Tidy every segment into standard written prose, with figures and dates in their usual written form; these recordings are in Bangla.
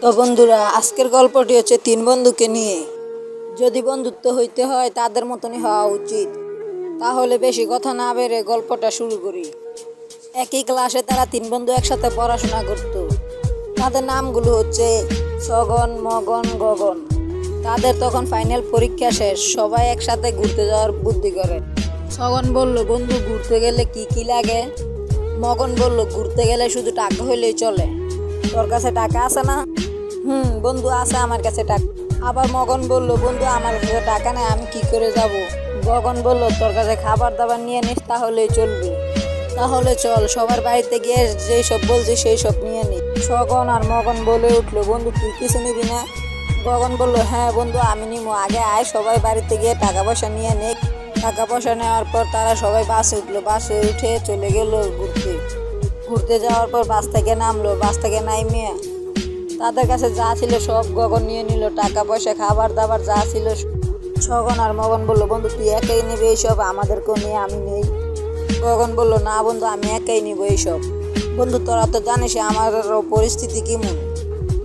তো বন্ধুরা, আজকের গল্পটি হচ্ছে তিন বন্ধুকে নিয়ে। যদি বন্ধুত্ব হইতে হয় তাদের মতনই হওয়া উচিত। তাহলে বেশি কথা না বেড়ে গল্পটা শুরু করি। একই ক্লাসে তারা তিন বন্ধু একসাথে পড়াশোনা করত। তাদের নামগুলো হচ্ছে সগন, মগন, গগন। তাদের তখন ফাইনাল পরীক্ষা শেষ, সবাই একসাথে ঘুরতে যাওয়ার বুদ্ধি করে। সগন বলল, বন্ধু ঘুরতে গেলে কি কি লাগে? মগন বলল, ঘুরতে গেলে শুধু টাকা হইলেই চলে। তোর কাছে টাকা আছে না? বন্ধু আছে আমার কাছে টাকা। আবার মগন বলল, বন্ধু আমার কাছে টাকা নেই, আমি কি করে যাব? গগন বলল, তোর কাছে খাবার দাবার নিয়ে নিস, তাহলেই চলবে। তাহলে চল, সবার বাড়িতে গিয়ে যেই সব বলছি সেই সব নিয়ে নি। সগন আর মগন বলে উঠলো, বন্ধু তুই কিছু নিবি না? গগন বলল, হ্যাঁ বন্ধু আমি নিবো, আগে আয় সবাই বাড়িতে গিয়ে টাকা পয়সা নিয়ে নে। টাকা পয়সা নেওয়ার পর তারা সবাই বাসে উঠলো, বাসে উঠে চলে গেল ঘুরতে। ঘুরতে যাওয়ার পর বাস থেকে নামলো, বাস থেকে নাইমে তাদের কাছে যা ছিল সব গগন নিয়ে নিল, টাকা পয়সা খাবার দাবার যা ছিল। সগন আর মগন বলল, বন্ধু তুই একাই নিবি এইসব, আমাদেরকেও নিয়ে আমি নেই। গগন বলল, না বন্ধু আমি একাই নিব এইসব। বন্ধু তোরা তো জানিস আমার পরিস্থিতি কেমন।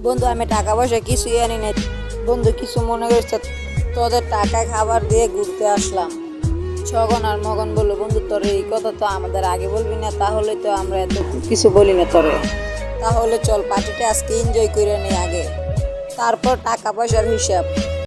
বন্ধু আমি টাকা পয়সা কিছুই আনি নাই। বন্ধু কিছু মনে করছে, তোদের টাকা খাবার দিয়ে ঘুরতে আসলাম। সগন আর মগন বলল, বন্ধু তোর এই কথা তো আমাদের আগে বলবি না, তাহলে তো আমরা এত কিছু বলি না তোরে। তাহলে চল পার্টিটা আজকে এনজয় করে নি আগে, তারপর টাকা পয়সার হিসাব।